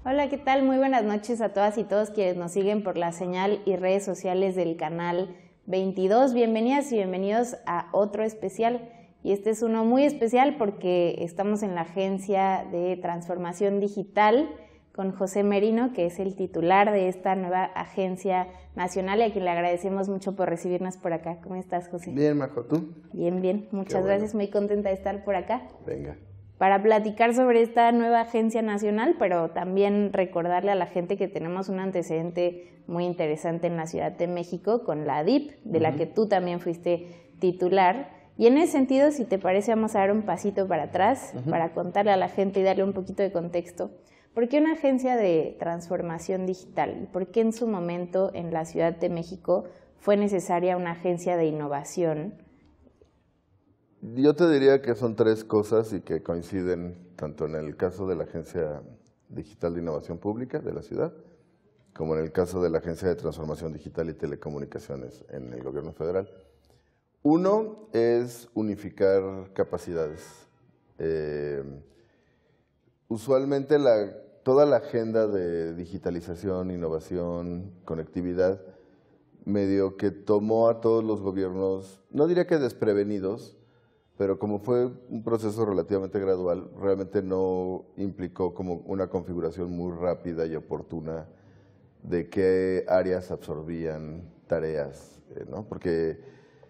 Hola, ¿qué tal? Muy buenas noches a todas y todos quienes nos siguen por la señal y redes sociales del canal 22. Bienvenidas y bienvenidos a otro especial. Y este es uno muy especial porque estamos en la Agencia de Transformación Digital con José Merino, que es el titular de esta nueva agencia nacional y a quien le agradecemos mucho por recibirnos por acá. ¿Cómo estás, José? Bien, Majo, ¿tú? Bien, bien. Muchas gracias. Muy contenta de estar por acá. Venga. Para platicar sobre esta nueva agencia nacional, pero también recordarle a la gente que tenemos un antecedente muy interesante en la Ciudad de México con la DIP, de la que tú también fuiste titular. Y en ese sentido, si te parece, vamos a dar un pasito para atrás para contarle a la gente y darle un poquito de contexto. ¿Por qué una agencia de transformación digital? ¿Por qué en su momento en la Ciudad de México fue necesaria una agencia de innovación? Yo te diría que son tres cosas y que coinciden tanto en el caso de la Agencia Digital de Innovación Pública de la ciudad, como en el caso de la Agencia de Transformación Digital y Telecomunicaciones en el gobierno federal. Uno es unificar capacidades. Usualmente toda la agenda de digitalización, innovación, conectividad, medio que tomó a todos los gobiernos, no diría que desprevenidos, pero como fue un proceso relativamente gradual, realmente no implicó como una configuración muy rápida y oportuna de qué áreas absorbían tareas, ¿no? Porque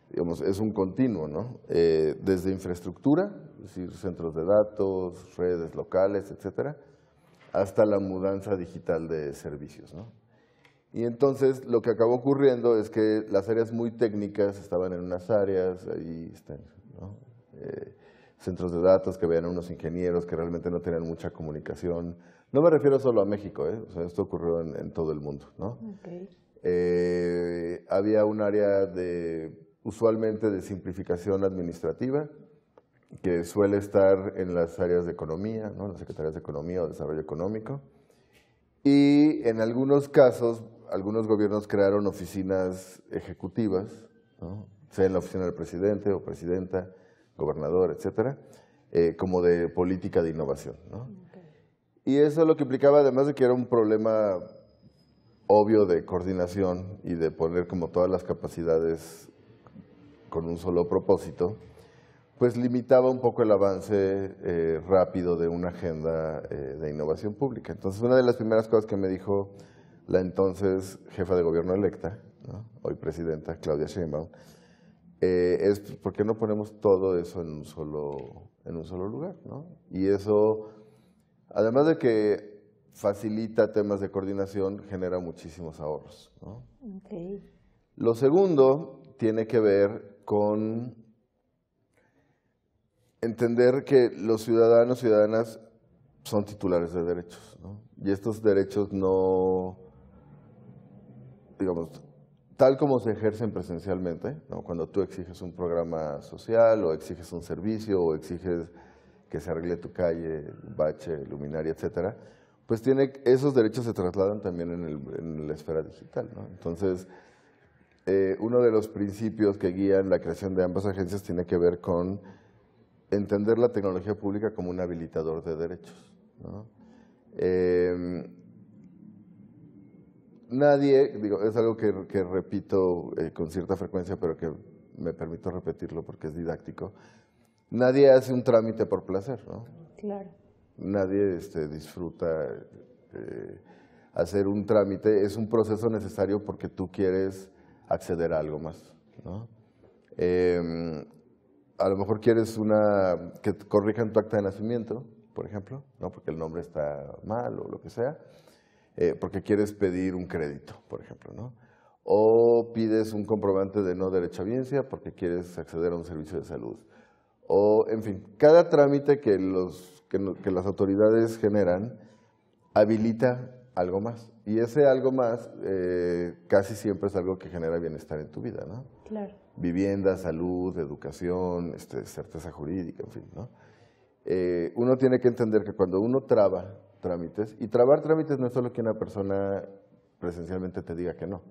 digamos, es un continuo, ¿no? Desde infraestructura, es decir, centros de datos, redes locales, etcétera, hasta la mudanza digital de servicios, ¿no? Y entonces lo que acabó ocurriendo es que las áreas muy técnicas estaban en unas áreas, ahí están, ¿no? Centros de datos que veían a unos ingenieros que realmente no tenían mucha comunicación. No me refiero solo a México, o sea, esto ocurrió en todo el mundo, ¿no? Okay. Había un área usualmente de simplificación administrativa que suele estar en las áreas de economía, ¿no? Las secretarías de Economía o Desarrollo Económico. Y en algunos casos, algunos gobiernos crearon oficinas ejecutivas, ¿no? Sea en la oficina del presidente o presidenta, gobernador, etcétera, como de política de innovación, ¿no? Okay. Y eso lo que implicaba, además de que era un problema obvio de coordinación y de poner como todas las capacidades con un solo propósito, pues limitaba un poco el avance rápido de una agenda de innovación pública. Entonces, una de las primeras cosas que me dijo la entonces jefa de gobierno electa, ¿no? Hoy presidenta, Claudia Sheinbaum, es ¿por qué no ponemos todo eso en un solo lugar, ¿no? Y eso, además de que facilita temas de coordinación, genera muchísimos ahorros, ¿no? Okay. Lo segundo tiene que ver con entender que los ciudadanos y ciudadanas son titulares de derechos, ¿no? Y estos derechos no, digamos, tal como se ejercen presencialmente, ¿no? Cuando tú exiges un programa social o exiges un servicio o exiges que se arregle tu calle, bache, luminaria, etcétera, pues esos derechos se trasladan también en la esfera digital, ¿no? Entonces, uno de los principios que guían la creación de ambas agencias tiene que ver con entender la tecnología pública como un habilitador de derechos, ¿no? Nadie, digo, es algo que repito con cierta frecuencia, pero que me permito repetirlo porque es didáctico. Nadie hace un trámite por placer, ¿no? Claro. Nadie disfruta hacer un trámite. Es un proceso necesario porque tú quieres acceder a algo más, ¿no? A lo mejor quieres que te corrijan tu acta de nacimiento, por ejemplo, ¿no? Porque el nombre está mal o lo que sea. Porque quieres pedir un crédito, por ejemplo, ¿no? O pides un comprobante de no derechohabiencia porque quieres acceder a un servicio de salud. O, en fin, cada trámite que las autoridades generan habilita algo más. Y ese algo más casi siempre es algo que genera bienestar en tu vida, ¿no? Claro. Vivienda, salud, educación, certeza jurídica, en fin, ¿no? Uno tiene que entender que cuando uno traba trámites, y trabar trámites no es solo que una persona presencialmente te diga que no,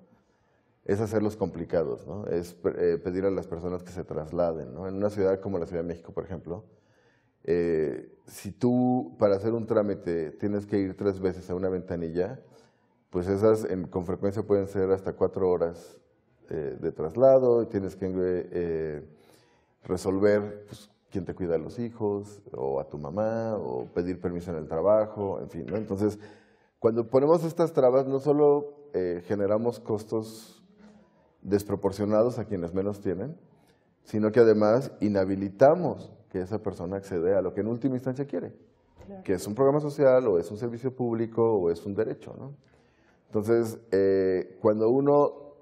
es hacerlos complicados, ¿no? Es pedir a las personas que se trasladen, ¿no? En una ciudad como la Ciudad de México, por ejemplo, Si tú para hacer un trámite tienes que ir 3 veces a una ventanilla, pues esas con frecuencia pueden ser hasta 4 horas de traslado y tienes que resolver pues, quién te cuida a los hijos o a tu mamá o pedir permiso en el trabajo, en fin, ¿no? Entonces, cuando ponemos estas trabas no solo generamos costos desproporcionados a quienes menos tienen, sino que además inhabilitamos que esa persona accede a lo que en última instancia quiere, claro, que es un programa social o es un servicio público o es un derecho, ¿no? Entonces, cuando uno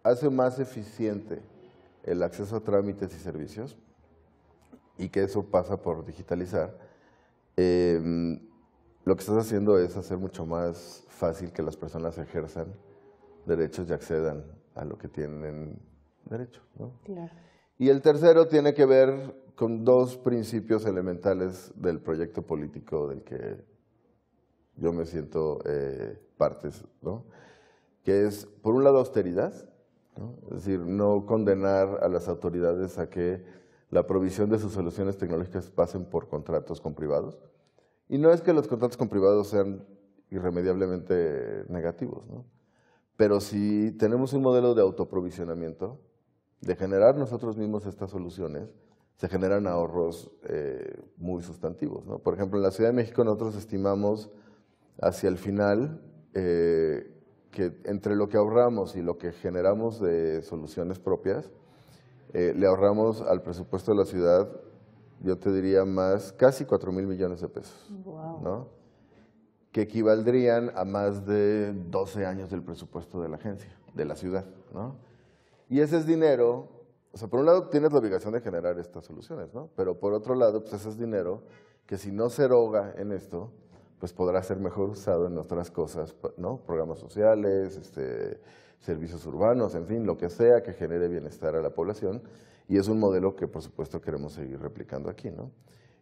hace más eficiente el acceso a trámites y servicios, y que eso pasa por digitalizar, lo que estás haciendo es hacer mucho más fácil que las personas ejerzan derechos y accedan a lo que tienen derecho, ¿no? Claro. Y el tercero tiene que ver con 2 principios elementales del proyecto político del que yo me siento partes, ¿no? Que es, por un lado, austeridad, ¿no? Es decir, no condenar a las autoridades a que la provisión de sus soluciones tecnológicas pasen por contratos con privados. Y no es que los contratos con privados sean irremediablemente negativos, ¿no? Pero si tenemos un modelo de autoprovisionamiento, de generar nosotros mismos estas soluciones, se generan ahorros muy sustantivos, ¿no? Por ejemplo, en la Ciudad de México nosotros estimamos hacia el final que entre lo que ahorramos y lo que generamos de soluciones propias, le ahorramos al presupuesto de la ciudad, yo te diría más, casi 4,000 millones de pesos, wow, ¿no? Que equivaldrían a más de 12 años del presupuesto de la agencia, de la ciudad, ¿no? Y ese es dinero, o sea, por un lado tienes la obligación de generar estas soluciones, ¿no? Pero por otro lado, pues ese es dinero que si no se eroga en esto, pues podrá ser mejor usado en otras cosas, ¿no? Programas sociales, servicios urbanos, en fin, lo que sea que genere bienestar a la población. Y es un modelo que, por supuesto, queremos seguir replicando aquí, ¿no?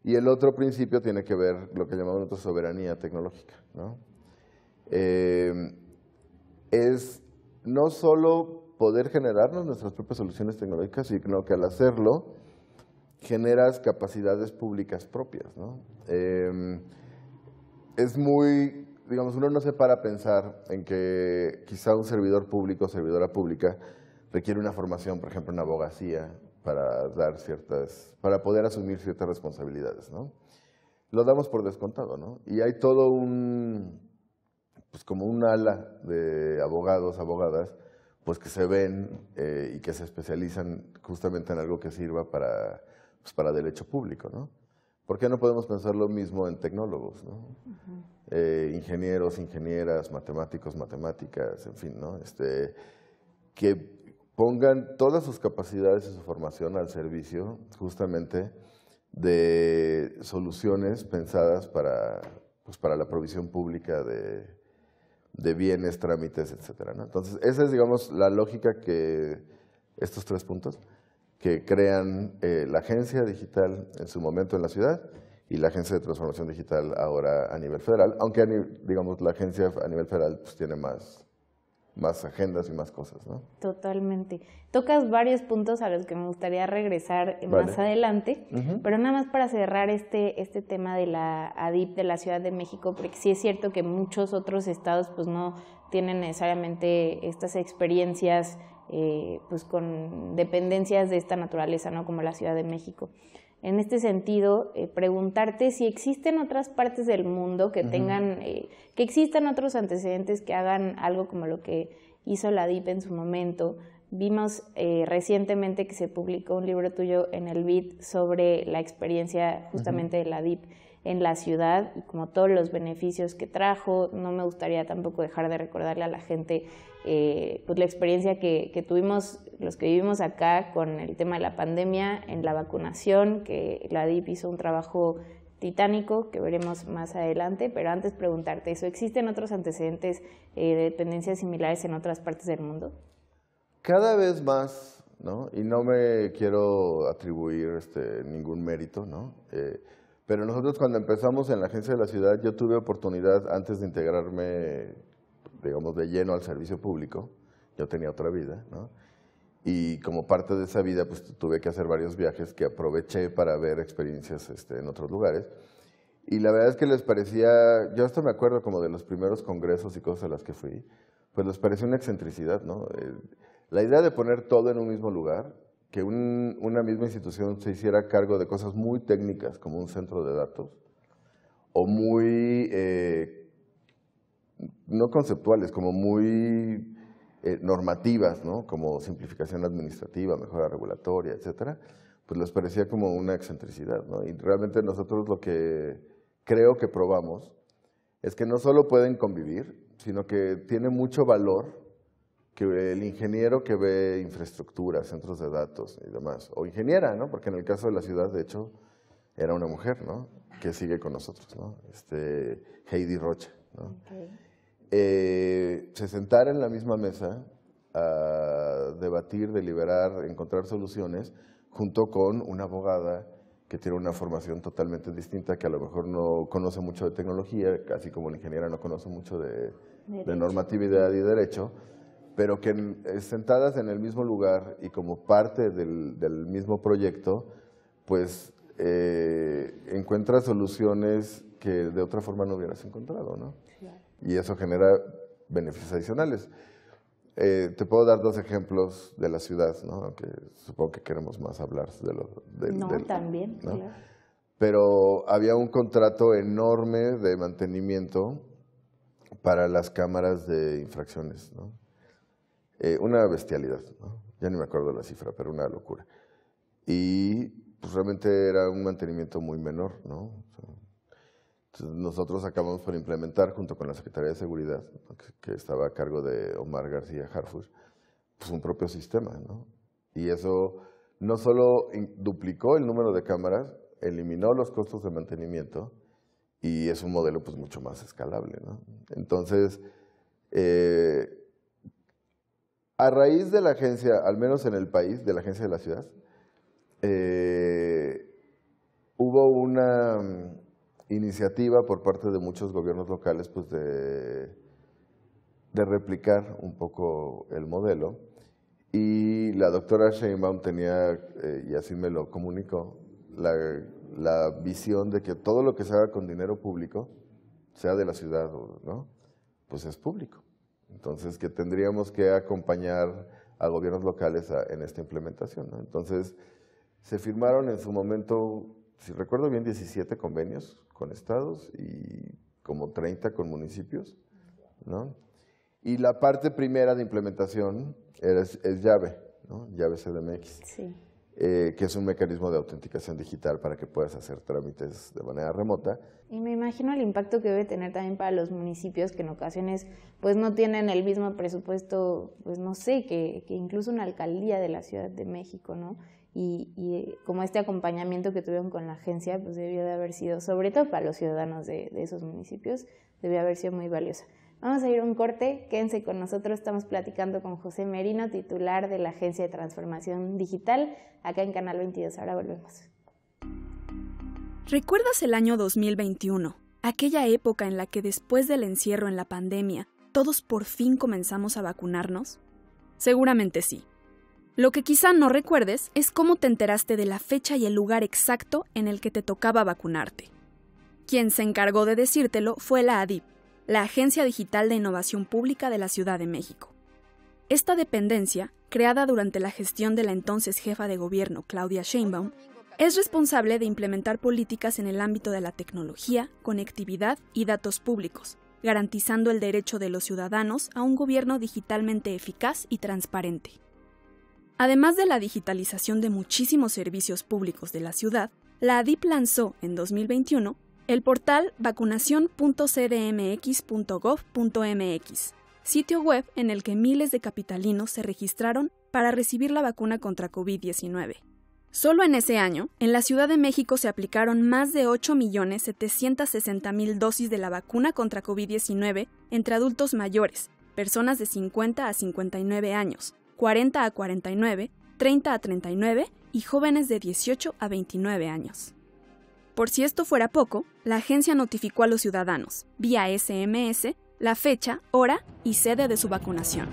Y el otro principio tiene que ver lo que llamamos nosotros soberanía tecnológica, ¿no? Es no solo poder generarnos nuestras propias soluciones tecnológicas, sino que al hacerlo generas capacidades públicas propias, ¿no? Es muy, digamos, uno no se para a pensar en que quizá un servidor público o servidora pública requiere una formación, por ejemplo, en abogacía, para poder asumir ciertas responsabilidades, ¿no? Lo damos por descontado, ¿no? Y hay todo pues como un ala de abogados, abogadas, pues que se ven y que se especializan justamente en algo que sirva pues para derecho público, ¿no? ¿Por qué no podemos pensar lo mismo en tecnólogos, ¿no? Uh-huh. Ingenieros, ingenieras, matemáticos, matemáticas, en fin, ¿no? Que pongan todas sus capacidades y su formación al servicio justamente de soluciones pensadas pues para la provisión pública de bienes, trámites, etcétera, ¿no? Entonces, esa es, digamos, la lógica que estos 3 puntos que crean la agencia digital en su momento en la ciudad y la agencia de transformación digital ahora a nivel federal, aunque, digamos, la agencia a nivel federal pues, tiene más agendas y más cosas, ¿no? Totalmente. Tocas varios puntos a los que me gustaría regresar más adelante, uh-huh, pero nada más para cerrar este tema de la ADIP de la Ciudad de México, porque sí es cierto que muchos otros estados pues no tienen necesariamente estas experiencias pues con dependencias de esta naturaleza, ¿no? Como la Ciudad de México. En este sentido, preguntarte si existen otras partes del mundo que tengan, que existan otros antecedentes que hagan algo como lo que hizo la DIP en su momento. Vimos recientemente que se publicó un libro tuyo en el BID sobre la experiencia justamente de la DIP en la ciudad y como todos los beneficios que trajo. No me gustaría tampoco dejar de recordarle a la gente pues la experiencia que tuvimos los que vivimos acá con el tema de la pandemia, en la vacunación, que la DIP hizo un trabajo titánico que veremos más adelante, pero antes preguntarte eso, ¿existen otros antecedentes de dependencias similares en otras partes del mundo? Cada vez más, ¿no? Y no me quiero atribuir ningún mérito, ¿no? Pero nosotros cuando empezamos en la agencia de la ciudad, yo tuve oportunidad antes de integrarme, digamos, de lleno al servicio público, yo tenía otra vida, ¿no? Y como parte de esa vida, pues tuve que hacer varios viajes que aproveché para ver experiencias en otros lugares. Y la verdad es que les parecía, yo hasta me acuerdo como de los primeros congresos y cosas a las que fui, pues les parecía una excentricidad, ¿no? La idea de poner todo en un mismo lugar, que una misma institución se hiciera cargo de cosas muy técnicas, como un centro de datos, o muy, no conceptuales, como muy normativas, ¿no? Como simplificación administrativa, mejora regulatoria, etcétera, pues les parecía como una excentricidad, ¿no? Y realmente nosotros lo que creo que probamos es que no solo pueden convivir, sino que tiene mucho valor que el ingeniero que ve infraestructura, centros de datos y demás, o ingeniera, ¿no? Porque en el caso de la ciudad, de hecho, era una mujer, ¿no? Que sigue con nosotros, ¿no? Heidi Rocha, ¿no? Okay. Se sentara en la misma mesa a debatir, deliberar, encontrar soluciones, junto con una abogada que tiene una formación totalmente distinta, que a lo mejor no conoce mucho de tecnología, así como la ingeniera no conoce mucho de normatividad y derecho, pero que sentadas en el mismo lugar y como parte del mismo proyecto, pues encuentra soluciones que de otra forma no hubieras encontrado, ¿no? Claro. Y eso genera beneficios adicionales. Te puedo dar 2 ejemplos de la ciudad, ¿no? Aunque supongo que queremos más hablar también, ¿no? Claro. Pero había un contrato enorme de mantenimiento para las cámaras de infracciones, ¿no? Una bestialidad, ¿no? Ya ni me acuerdo la cifra, pero una locura. Y pues realmente era un mantenimiento muy menor, ¿no? Entonces nosotros acabamos por implementar, junto con la Secretaría de Seguridad, que estaba a cargo de Omar García Harfuch, pues un propio sistema, ¿no? Y eso no solo duplicó el número de cámaras, eliminó los costos de mantenimiento y es un modelo pues mucho más escalable, ¿no? Entonces, a raíz de la agencia, al menos en el país, de la agencia de la ciudad, hubo una iniciativa por parte de muchos gobiernos locales pues de replicar un poco el modelo, y la doctora Sheinbaum tenía, y así me lo comunicó, la visión de que todo lo que se haga con dinero público, sea de la ciudad o no, pues es público. Entonces que tendríamos que acompañar a gobiernos locales en esta implementación, ¿no? Entonces se firmaron en su momento, si recuerdo bien, 17 convenios con estados y como 30 con municipios, ¿no? Y la parte primera de implementación es llave, ¿no? Llave CDMX, sí. Que es un mecanismo de autenticación digital para que puedas hacer trámites de manera remota. Y me imagino el impacto que debe tener también para los municipios que en ocasiones pues no tienen el mismo presupuesto, pues no sé, que incluso una alcaldía de la Ciudad de México, ¿no? Y como este acompañamiento que tuvieron con la agencia, pues debió de haber sido, sobre todo para los ciudadanos de esos municipios, debió haber sido muy valiosa. Vamos a ir a un corte, quédense con nosotros, estamos platicando con José Merino, titular de la Agencia de Transformación Digital, acá en Canal 22. Ahora volvemos. ¿Recuerdas el año 2021? Aquella época en la que después del encierro en la pandemia, todos por fin comenzamos a vacunarnos? Seguramente sí. Lo que quizá no recuerdes es cómo te enteraste de la fecha y el lugar exacto en el que te tocaba vacunarte. Quien se encargó de decírtelo fue la ADIP, la Agencia Digital de Innovación Pública de la Ciudad de México. Esta dependencia, creada durante la gestión de la entonces jefa de gobierno, Claudia Sheinbaum, es responsable de implementar políticas en el ámbito de la tecnología, conectividad y datos públicos, garantizando el derecho de los ciudadanos a un gobierno digitalmente eficaz y transparente. Además de la digitalización de muchísimos servicios públicos de la ciudad, la ADIP lanzó en 2021 el portal vacunacion.cdmx.gov.mx, sitio web en el que miles de capitalinos se registraron para recibir la vacuna contra COVID-19. Solo en ese año, en la Ciudad de México se aplicaron más de 8.760.000 dosis de la vacuna contra COVID-19 entre adultos mayores, personas de 50 a 59 años, 40 a 49, 30 a 39 y jóvenes de 18 a 29 años. Por si esto fuera poco, la agencia notificó a los ciudadanos, vía SMS, la fecha, hora y sede de su vacunación.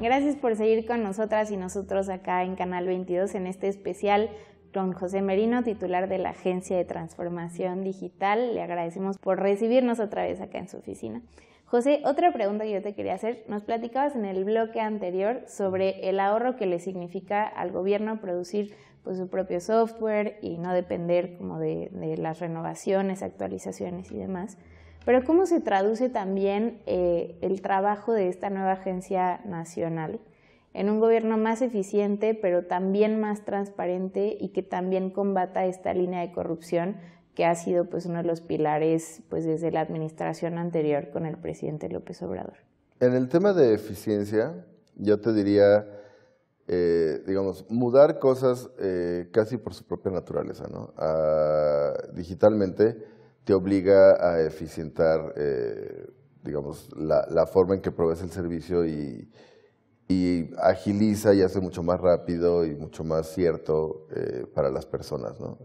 Gracias por seguir con nosotras y nosotros acá en Canal 22 en este especial con José Merino, titular de la Agencia de Transformación Digital. Le agradecemos por recibirnos otra vez acá en su oficina. José, otra pregunta que yo te quería hacer. Nos platicabas en el bloque anterior sobre el ahorro que le significa al gobierno producir pues, su propio software y no depender como de las renovaciones, actualizaciones y demás. Pero ¿cómo se traduce también el trabajo de esta nueva agencia nacional en un gobierno más eficiente, pero también más transparente y que también combata esta línea de corrupción que ha sido pues, uno de los pilares pues, desde la administración anterior con el presidente López Obrador? En el tema de eficiencia, yo te diría, digamos, mudar cosas casi por su propia naturaleza, ¿no? Digitalmente te obliga a eficientar, digamos, la forma en que provees el servicio y agiliza y hace mucho más rápido y mucho más cierto para las personas, ¿no?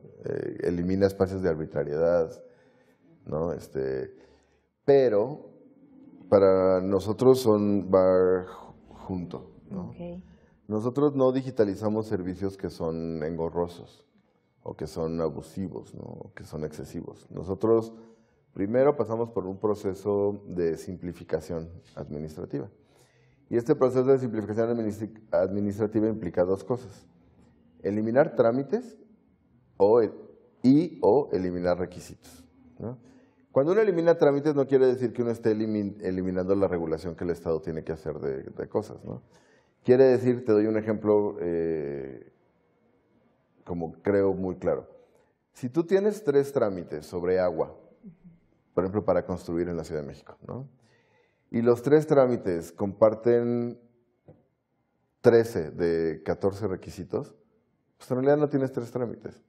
Elimina espacios de arbitrariedad, ¿no? Pero para nosotros va junto, ¿no? Okay. Nosotros no digitalizamos servicios que son engorrosos o que son abusivos, ¿no? O que son excesivos. Nosotros primero pasamos por un proceso de simplificación administrativa. Y este proceso de simplificación administrativa implica dos cosas: eliminar trámites o eliminar requisitos, ¿no? Cuando uno elimina trámites no quiere decir que uno esté eliminando la regulación que el Estado tiene que hacer de cosas, ¿no? Quiere decir, te doy un ejemplo como creo muy claro. Si tú tienes 3 trámites sobre agua, por ejemplo, para construir en la Ciudad de México, ¿no? Y los 3 trámites comparten 13 de 14 requisitos, pues en realidad no tienes 3 trámites,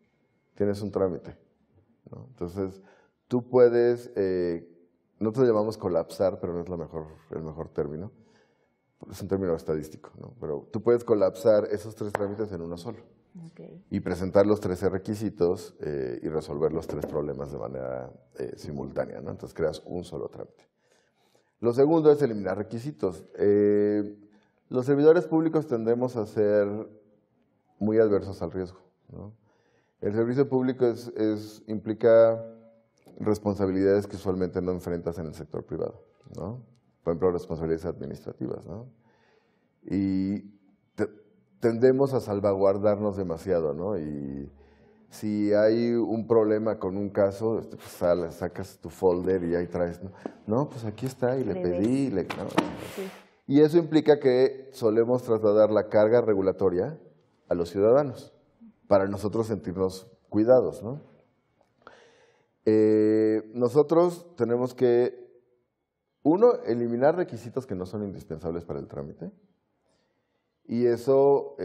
tienes un trámite, ¿no? Entonces, tú puedes, nosotros llamamos colapsar, pero no es el mejor término, es un término estadístico, ¿no? Pero tú puedes colapsar esos 3 trámites en uno solo. Okay. Y presentar los 13 requisitos y resolver los 3 problemas de manera simultánea, ¿no? Entonces creas un solo trámite. Lo segundo es eliminar requisitos. Los servidores públicos tendemos a ser muy adversos al riesgo, ¿no? El servicio público implica responsabilidades que usualmente no enfrentas en el sector privado, ¿no? Por ejemplo, responsabilidades administrativas, ¿no? Y tendemos a salvaguardarnos demasiado, ¿no? Y si hay un problema con un caso, pues sacas tu folder y ahí traes, ¿no? No, pues aquí está y le pedí. ¿No? Sí. Y eso implica que solemos trasladar la carga regulatoria a los ciudadanos para nosotros sentirnos cuidados, ¿no? Nosotros tenemos que, uno, eliminar requisitos que no son indispensables para el trámite. Y eso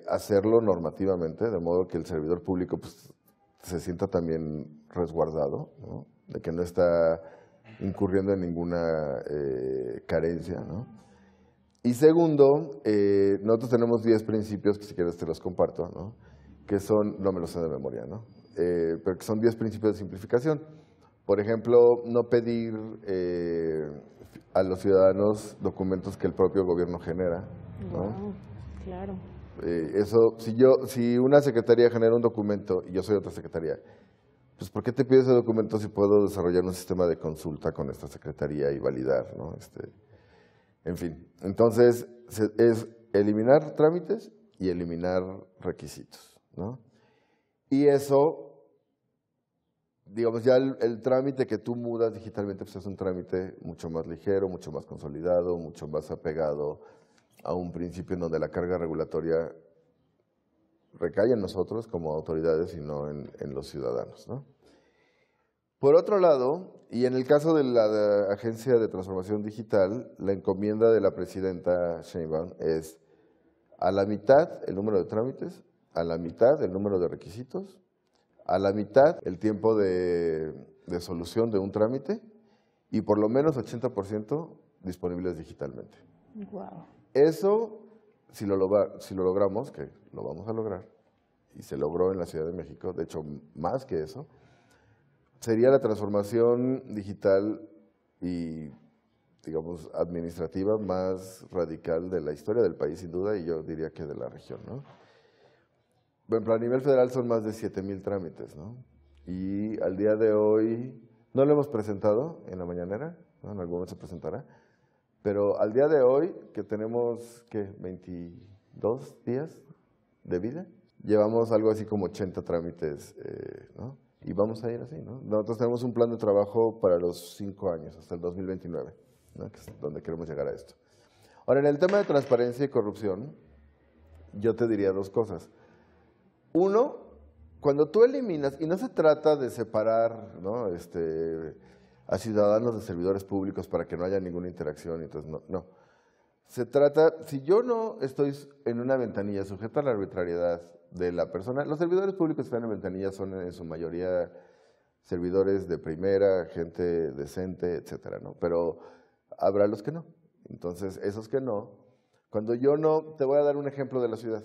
hacerlo normativamente, de modo que el servidor público pues, se sienta también resguardado, ¿no? De que no está incurriendo en ninguna carencia, ¿no? Y segundo, nosotros tenemos 10 principios, que si quieres te los comparto, ¿no? Que son, no me los sé de memoria, ¿no? Pero que son 10 principios de simplificación. Por ejemplo, no pedir a los ciudadanos documentos que el propio gobierno genera, ¿no? Wow, claro. Eso, si una secretaría genera un documento y yo soy otra secretaría, pues ¿por qué te pides ese documento si puedo desarrollar un sistema de consulta con esta secretaría y validar, ¿no? En fin, entonces es eliminar trámites y eliminar requisitos, ¿no? Y eso, digamos, ya el trámite que tú mudas digitalmente pues es un trámite mucho más ligero, mucho más consolidado, mucho más apegado a un principio en donde la carga regulatoria recae en nosotros como autoridades y no en los ciudadanos, ¿no? Por otro lado, y en el caso de la Agencia de Transformación Digital, la encomienda de la presidenta Sheinbaum es a la mitad el número de trámites, a la mitad el número de requisitos, a la mitad el tiempo de solución de un trámite y por lo menos 80% disponibles digitalmente. Wow. Eso, si lo logramos, que lo vamos a lograr, y se logró en la Ciudad de México, de hecho más que eso, sería la transformación digital y digamos, administrativa más radical de la historia del país, sin duda, y yo diría que de la región, ¿no? Bueno, a nivel federal son más de 7,000 trámites, ¿no? Y al día de hoy, no lo hemos presentado en la mañanera, ¿no? En algún momento se presentará, pero al día de hoy, que tenemos, ¿qué? 22 días de vida, llevamos algo así como 80 trámites, ¿no? Y vamos a ir así, ¿no? Nosotros tenemos un plan de trabajo para los 5 años, hasta el 2029, ¿no? Que es donde queremos llegar a esto. Ahora, en el tema de transparencia y corrupción, yo te diría dos cosas. Uno, cuando tú eliminas, y no se trata de separar, ¿no? A ciudadanos de servidores públicos para que no haya ninguna interacción, entonces no. Se trata, si yo no estoy en una ventanilla sujeta a la arbitrariedad de la persona, los servidores públicos que están en ventanilla son en su mayoría servidores de primera, gente decente, etcétera, ¿no? Pero habrá los que no. Entonces, esos que no, cuando yo no, te voy a dar un ejemplo de la ciudad.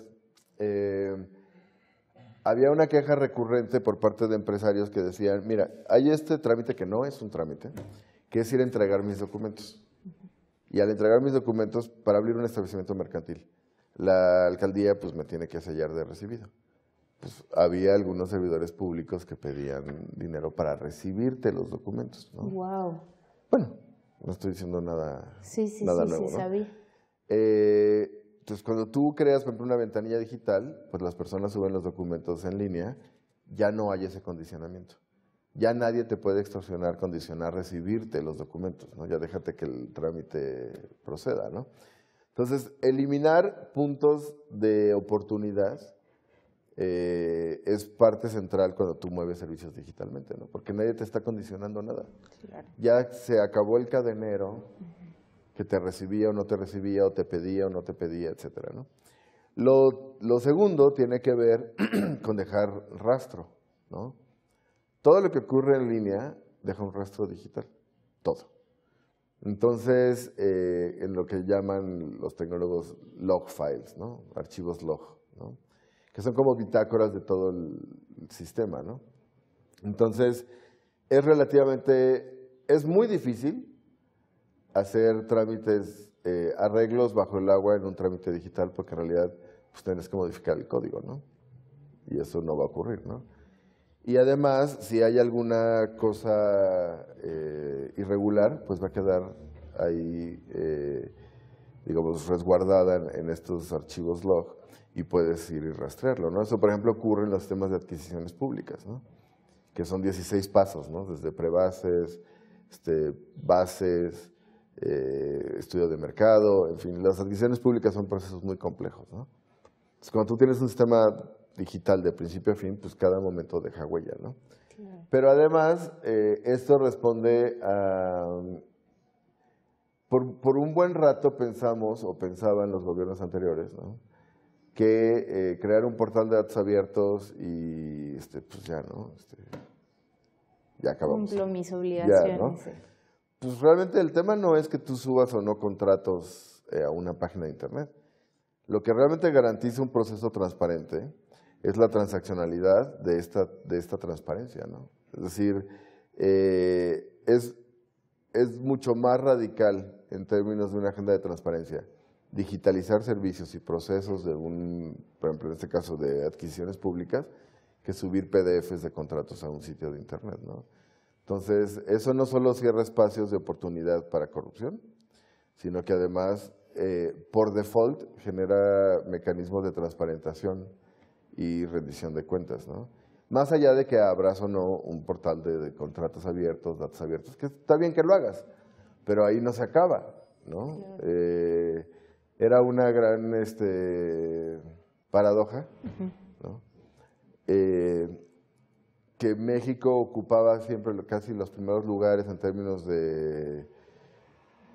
Había una queja recurrente por parte de empresarios que decían, mira, hay este trámite que no es un trámite, que es ir a entregar mis documentos. Y al entregar mis documentos para abrir un establecimiento mercantil, la alcaldía pues me tiene que sellar de recibido. Pues había algunos servidores públicos que pedían dinero para recibirte los documentos, ¿no? Wow. Bueno, no estoy diciendo nada, nada nuevo, sí, ¿no? sabía. Entonces, cuando tú creas, por ejemplo, una ventanilla digital, pues las personas suben los documentos en línea, ya no hay ese condicionamiento. Ya nadie te puede extorsionar, condicionar, recibirte los documentos, ¿no? Ya déjate que el trámite proceda, ¿no? Entonces, eliminar puntos de oportunidad es parte central cuando tú mueves servicios digitalmente, ¿no? Porque nadie te está condicionando nada. Claro. Ya se acabó el cadenero que te recibía o no te recibía, o te pedía o no te pedía, etcétera, ¿no? Lo segundo tiene que ver con dejar rastro, ¿no? Todo lo que ocurre en línea deja un rastro digital, todo. Entonces, en lo que llaman los tecnólogos log files, ¿no? Archivos log, ¿no? Que son como bitácoras de todo el sistema, ¿no? Entonces, es muy difícil hacer trámites, arreglos bajo el agua en un trámite digital, porque en realidad pues, tienes que modificar el código, ¿no? Y eso no va a ocurrir, ¿no? Y además, si hay alguna cosa irregular, pues va a quedar ahí, digamos, resguardada en estos archivos log y puedes ir y rastrearlo, ¿no? Eso, por ejemplo, ocurre en los temas de adquisiciones públicas, ¿no? Que son 16 pasos, ¿no? Desde prebases, bases, estudio de mercado, en fin, las adquisiciones públicas son procesos muy complejos, ¿no? Entonces, cuando tú tienes un sistema digital de principio a fin, pues cada momento deja huella, ¿no? Claro. Pero además, esto responde a... Por un buen rato pensamos, o pensaban los gobiernos anteriores, ¿no? Que crear un portal de datos abiertos y, pues ya, ¿no? Ya acabamos. Cumplo mis obligaciones. Ya, ¿no? Pues realmente el tema no es que tú subas o no contratos a una página de internet. Lo que realmente garantiza un proceso transparente es la transaccionalidad de esta transparencia, ¿no? Es decir, es mucho más radical en términos de una agenda de transparencia digitalizar servicios y procesos de por ejemplo, en este caso de adquisiciones públicas, que subir PDFs de contratos a un sitio de internet, ¿no? Entonces, eso no solo cierra espacios de oportunidad para corrupción, sino que además, por default, genera mecanismos de transparentación y rendición de cuentas, ¿no? Más allá de que abras o no un portal de contratos abiertos, datos abiertos, que está bien que lo hagas, pero ahí no se acaba, ¿no? Claro. Era una gran paradoja, ¿no? Que México ocupaba siempre casi los primeros lugares en términos de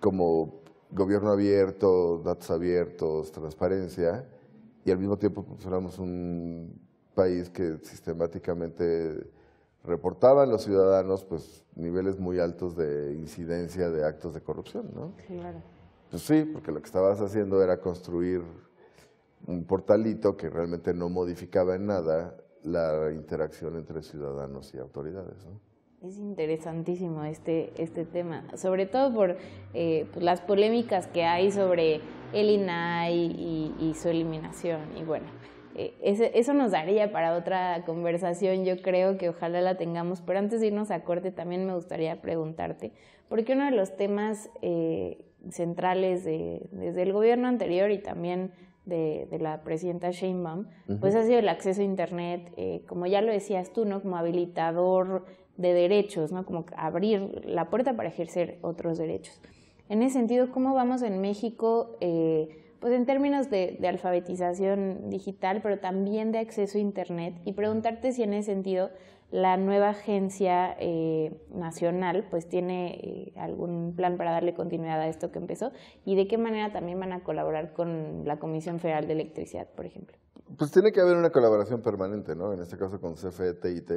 como gobierno abierto, datos abiertos, transparencia, y al mismo tiempo pues, éramos un país que sistemáticamente reportaban los ciudadanos pues niveles muy altos de incidencia de actos de corrupción, ¿no? Claro. Pues sí, porque lo que estabas haciendo era construir un portalito que realmente no modificaba en nada la interacción entre ciudadanos y autoridades, ¿no? Es interesantísimo este tema, sobre todo por pues las polémicas que hay sobre el INAI y su eliminación. Y bueno, eso nos daría para otra conversación, yo creo que ojalá la tengamos, pero antes de irnos a corte también me gustaría preguntarte, porque uno de los temas centrales desde el gobierno anterior y también de la presidenta Sheinbaum, pues ha sido el acceso a Internet, como ya lo decías tú, ¿no? Como habilitador de derechos, ¿no? Como abrir la puerta para ejercer otros derechos. En ese sentido, ¿cómo vamos en México, pues en términos de alfabetización digital, pero también de acceso a Internet? Y preguntarte si en ese sentido la nueva agencia nacional pues tiene algún plan para darle continuidad a esto que empezó y de qué manera también van a colaborar con la Comisión Federal de Electricidad, por ejemplo. Pues tiene que haber una colaboración permanente, ¿no? En este caso con CFE, TIT,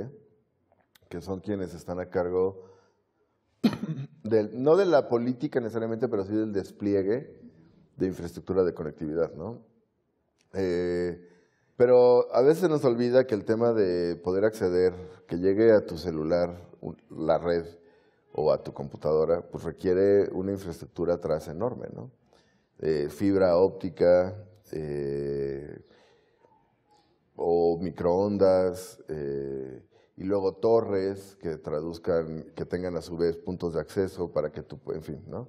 que son quienes están a cargo no de la política necesariamente, pero sí del despliegue de infraestructura de conectividad, ¿no? Pero a veces nos olvida que el tema de poder acceder, que llegue a tu celular la red o a tu computadora, pues requiere una infraestructura atrás enorme, ¿no? Fibra óptica o microondas, y luego torres que traduzcan, que tengan a su vez puntos de acceso para que tú, en fin, ¿no?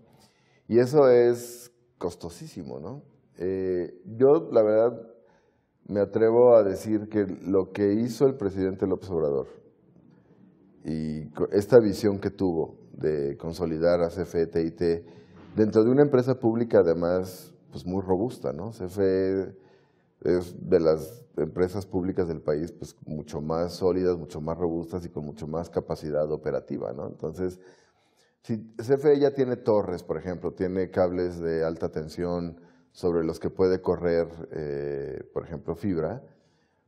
Y eso es costosísimo, ¿no? Yo, la verdad, me atrevo a decir que lo que hizo el presidente López Obrador y esta visión que tuvo de consolidar a CFE, TIT, dentro de una empresa pública además, pues muy robusta, ¿no? CFE es de las empresas públicas del país pues mucho más sólidas, mucho más robustas y con mucho más capacidad operativa, ¿no? Entonces, si CFE ya tiene torres, por ejemplo, tiene cables de alta tensión sobre los que puede correr, por ejemplo, fibra,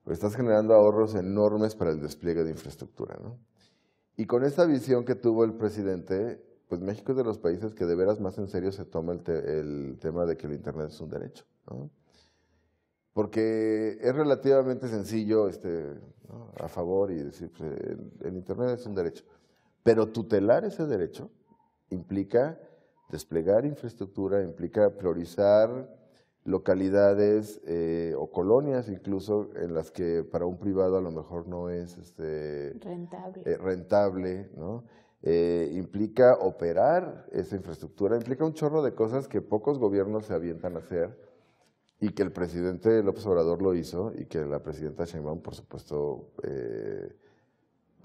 pues estás generando ahorros enormes para el despliegue de infraestructura, ¿no? Y con esta visión que tuvo el presidente, pues México es de los países que de veras más en serio se toma el tema de que el Internet es un derecho, ¿no? Porque es relativamente sencillo ¿no? a favor y decir, pues, el Internet es un derecho. Pero tutelar ese derecho implica desplegar infraestructura, implica priorizar localidades o colonias incluso en las que para un privado a lo mejor no es rentable, ¿no? Implica operar esa infraestructura, implica un chorro de cosas que pocos gobiernos se avientan a hacer y que el presidente López Obrador lo hizo y que la presidenta Sheinbaum, por supuesto,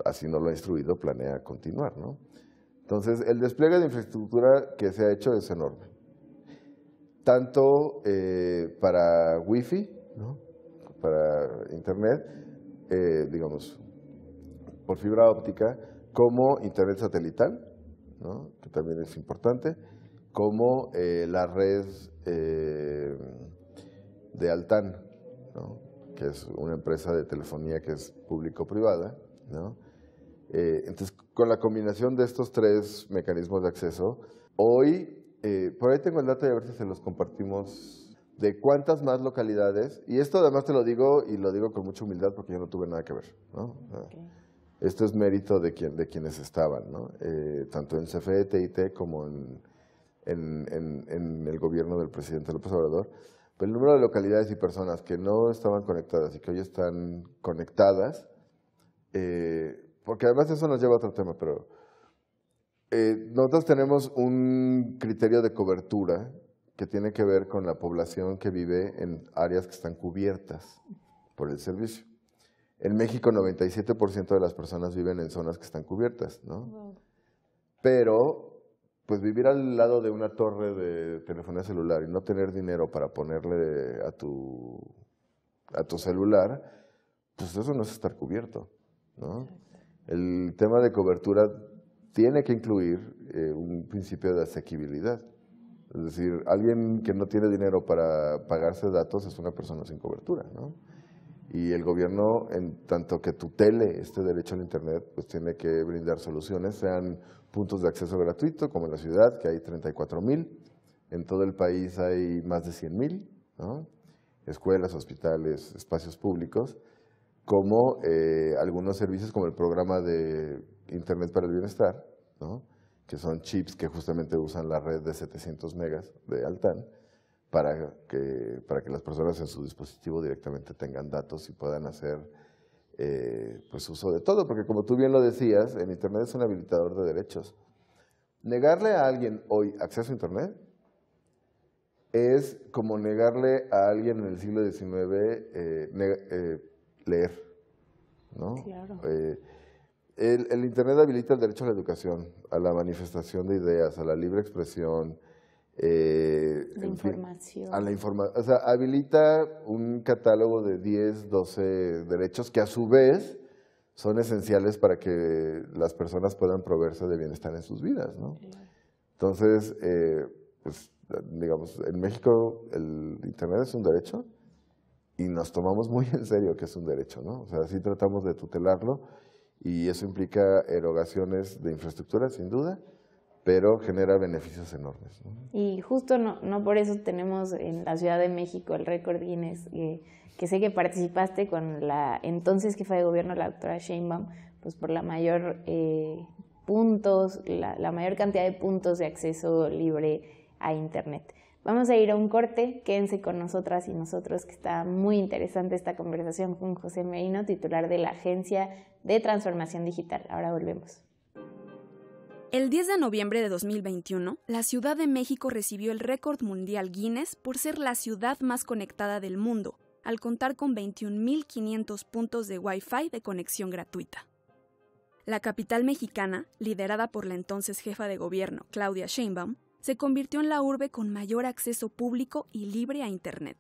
así no lo ha instruido, planea continuar, ¿no? Entonces, el despliegue de infraestructura que se ha hecho es enorme. Tanto para Wi-Fi, ¿no? Para Internet, digamos, por fibra óptica, como Internet satelital, ¿no? Que también es importante, como la red de Altán, ¿no? Que es una empresa de telefonía que es público-privada, ¿no? Entonces, con la combinación de estos tres mecanismos de acceso, hoy, por ahí tengo el dato y a ver si se los compartimos, de cuántas más localidades, y esto además te lo digo, y lo digo con mucha humildad porque yo no tuve nada que ver, ¿no? Okay. Esto es mérito de quienes estaban, ¿no? Tanto en CFE, TIT, como en el gobierno del presidente López Obrador. Pero el número de localidades y personas que no estaban conectadas y que hoy están conectadas, porque además eso nos lleva a otro tema, pero nosotros tenemos un criterio de cobertura que tiene que ver con la población que vive en áreas que están cubiertas por el servicio. En México, 97% de las personas viven en zonas que están cubiertas, ¿no? Wow. Pero pues vivir al lado de una torre de telefonía celular y no tener dinero para ponerle a tu celular, pues eso no es estar cubierto, ¿no? El tema de cobertura tiene que incluir un principio de asequibilidad. Es decir, alguien que no tiene dinero para pagarse datos es una persona sin cobertura, ¿no? Y el gobierno, en tanto que tutele este derecho al Internet, pues tiene que brindar soluciones, sean puntos de acceso gratuito, como en la ciudad, que hay 34,000. En todo el país hay más de 100,000, ¿no? Escuelas, hospitales, espacios públicos, como algunos servicios como el programa de Internet para el Bienestar, ¿no? Que son chips que justamente usan la red de 700 megas de Altán para que las personas en su dispositivo directamente tengan datos y puedan hacer pues uso de todo, porque como tú bien lo decías, en Internet es un habilitador de derechos. Negarle a alguien hoy acceso a Internet es como negarle a alguien en el siglo XIX leer, ¿no? Claro. El Internet habilita el derecho a la educación, a la manifestación de ideas, a la libre expresión, De información. a la o sea, habilita un catálogo de 10, 12 derechos que a su vez son esenciales para que las personas puedan proveerse de bienestar en sus vidas, ¿no? Entonces, pues, digamos, en México el Internet es un derecho y nos tomamos muy en serio que es un derecho, ¿no? O sea, sí tratamos de tutelarlo y eso implica erogaciones de infraestructura, sin duda, pero genera beneficios enormes, ¿no? Y justo no por eso tenemos en la Ciudad de México el récord Guinness, que sé que participaste con la entonces jefa de gobierno, la doctora Sheinbaum, pues por la mayor puntos, la mayor cantidad de puntos de acceso libre a Internet. Vamos a ir a un corte, quédense con nosotras y nosotros, que está muy interesante esta conversación con José Merino, titular de la Agencia de Transformación Digital. Ahora volvemos. El 10 de noviembre de 2021, la Ciudad de México recibió el récord mundial Guinness por ser la ciudad más conectada del mundo, al contar con 21.500 puntos de Wi-Fi de conexión gratuita. La capital mexicana, liderada por la entonces jefa de gobierno, Claudia Sheinbaum, se convirtió en la urbe con mayor acceso público y libre a Internet.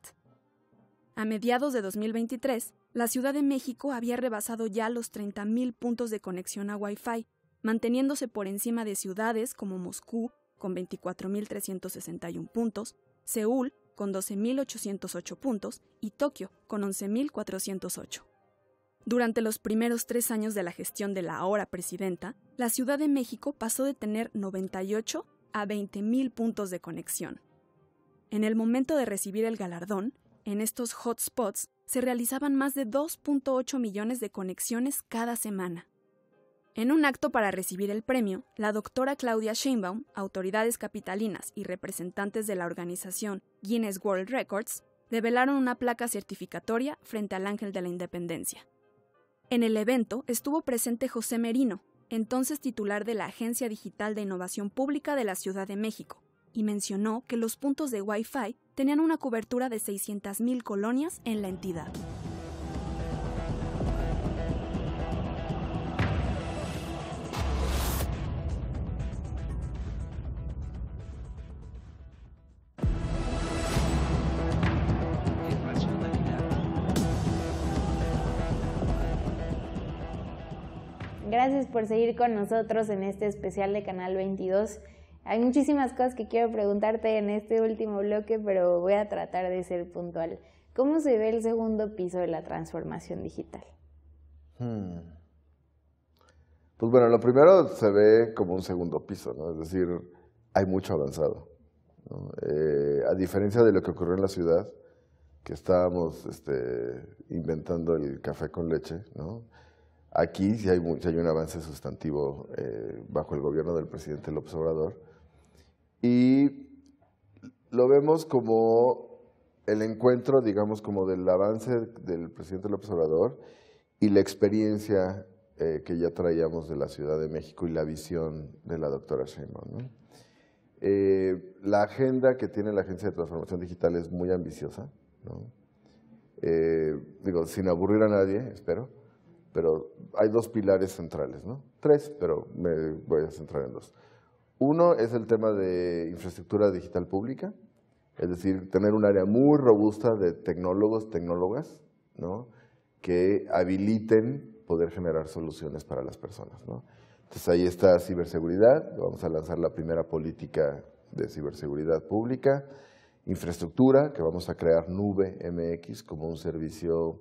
A mediados de 2023, la Ciudad de México había rebasado ya los 30.000 puntos de conexión a Wi-Fi, manteniéndose por encima de ciudades como Moscú, con 24.361 puntos, Seúl, con 12.808 puntos, y Tokio, con 11.408. Durante los primeros 3 años de la gestión de la ahora presidenta, la Ciudad de México pasó de tener 98 a 20.000 puntos de conexión. En el momento de recibir el galardón, en estos hotspots se realizaban más de 2.8 millones de conexiones cada semana. En un acto para recibir el premio, la doctora Claudia Sheinbaum, autoridades capitalinas y representantes de la organización Guinness World Records develaron una placa certificatoria frente al Ángel de la Independencia. En el evento estuvo presente José Merino, entonces titular de la Agencia Digital de Innovación Pública de la Ciudad de México, y mencionó que los puntos de Wi-Fi tenían una cobertura de 600.000 colonias en la entidad. Gracias por seguir con nosotros en este especial de Canal 22. Hay muchísimas cosas que quiero preguntarte en este último bloque, pero voy a tratar de ser puntual. ¿Cómo se ve el segundo piso de la transformación digital? Pues bueno, lo primero se ve como un segundo piso, ¿no? Es decir, hay mucho avanzado, ¿no? A diferencia de lo que ocurrió en la ciudad, que estábamos inventando el café con leche, ¿no? Aquí sí hay un avance sustantivo bajo el gobierno del presidente López Obrador y lo vemos como el encuentro, digamos, como del avance del presidente López Obrador y la experiencia que ya traíamos de la Ciudad de México y la visión de la doctora Sheinbaum, ¿no? La agenda que tiene la Agencia de Transformación Digital es muy ambiciosa, ¿no? Digo, sin aburrir a nadie, espero. Pero hay 2 pilares centrales, ¿no? 3, pero me voy a centrar en 2. Uno es el tema de infraestructura digital pública, es decir, tener un área muy robusta de tecnólogos, tecnólogas, ¿no? Que habiliten poder generar soluciones para las personas, ¿no? Entonces ahí está ciberseguridad, vamos a lanzar la primera política de ciberseguridad pública, infraestructura, que vamos a crear Nube MX como un servicio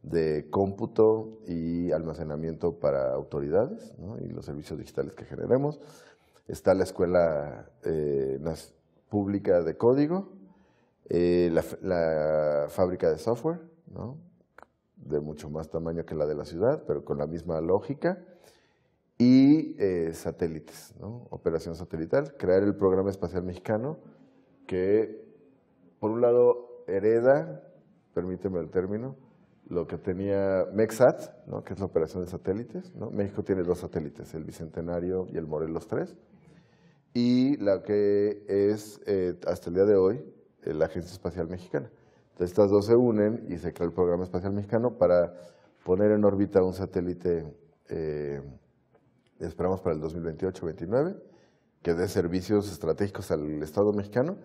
de cómputo y almacenamiento para autoridades, ¿no? Y los servicios digitales que generemos. Está la Escuela Pública de Código, la fábrica de software, ¿no? De mucho más tamaño que la de la ciudad, pero con la misma lógica. y satélites, ¿no? Operación satelital, crear el Programa Espacial Mexicano, que por un lado hereda, permíteme el término, lo que tenía MEXSAT, ¿no? Que es la operación de satélites, ¿no? México tiene 2 satélites, el Bicentenario y el Morelos 3, y la que es, hasta el día de hoy, la Agencia Espacial Mexicana. Entonces, estas 2 se unen y se crea el Programa Espacial Mexicano para poner en órbita un satélite, esperamos para el 2028-29, que dé servicios estratégicos al Estado mexicano,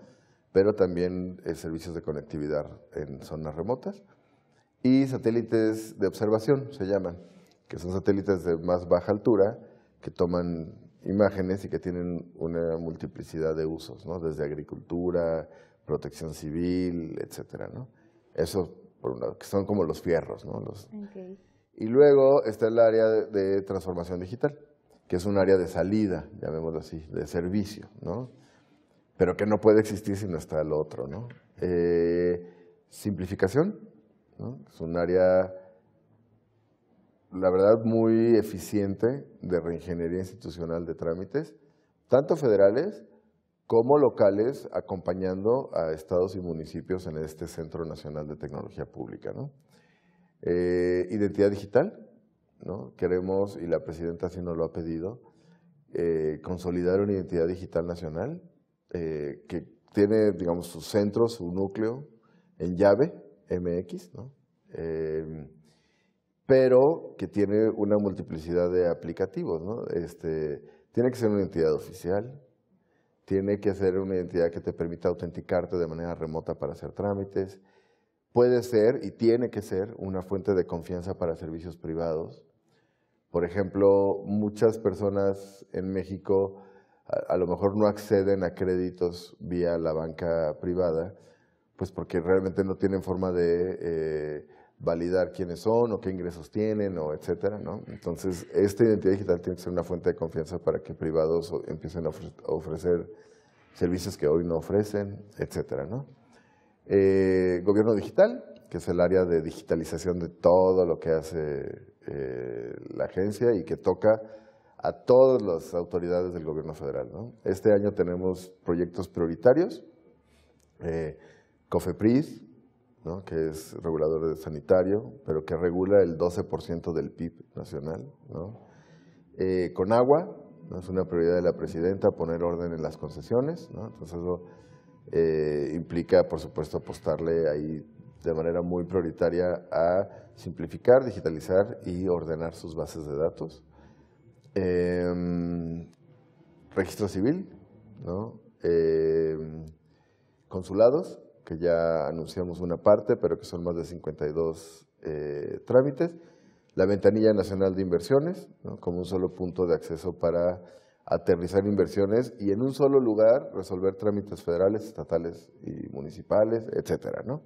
pero también servicios de conectividad en zonas remotas. Y satélites de observación, se llaman, que son satélites de más baja altura, que toman imágenes y que tienen una multiplicidad de usos, ¿no? Desde agricultura, protección civil, etcétera, ¿no? Eso, por un lado, que son como los fierros, ¿no? Okay. Y luego está el área de transformación digital, que es un área de salida, llamémoslo así, de servicio, ¿no? Pero que no puede existir si no está el otro, ¿no? Simplificación, ¿no? Es un área, la verdad, muy eficiente de reingeniería institucional de trámites, tanto federales como locales, acompañando a estados y municipios en este Centro Nacional de Tecnología Pública, ¿no? Identidad digital, ¿no? Queremos, y la presidenta así nos lo ha pedido, consolidar una identidad digital nacional que tiene, digamos, su centro, su núcleo en llave MX, ¿no? Pero que tiene una multiplicidad de aplicativos, ¿no? Tiene que ser una identidad oficial, tiene que ser una identidad que te permita autenticarte de manera remota para hacer trámites, puede ser y tiene que ser una fuente de confianza para servicios privados. Por ejemplo, muchas personas en México a lo mejor no acceden a créditos vía la banca privada, pues porque realmente no tienen forma de validar quiénes son o qué ingresos tienen, o etcétera, ¿no? Entonces, esta identidad digital tiene que ser una fuente de confianza para que privados empiecen a ofrecer servicios que hoy no ofrecen, etcétera, ¿no? Gobierno digital, que es el área de digitalización de todo lo que hace la agencia y que toca a todas las autoridades del gobierno federal, ¿no? Este año tenemos proyectos prioritarios, COFEPRIS, ¿no? Que es regulador sanitario, pero que regula el 12% del PIB nacional, ¿no? Conagua, ¿no? Es una prioridad de la presidenta poner orden en las concesiones, ¿no? Entonces eso implica, por supuesto, apostarle ahí de manera muy prioritaria a simplificar, digitalizar y ordenar sus bases de datos. Registro civil, ¿no? Consulados, que ya anunciamos una parte, pero que son más de 52 trámites. La ventanilla nacional de inversiones, ¿no? Como un solo punto de acceso para aterrizar inversiones y en un solo lugar resolver trámites federales, estatales y municipales, etcétera, ¿no?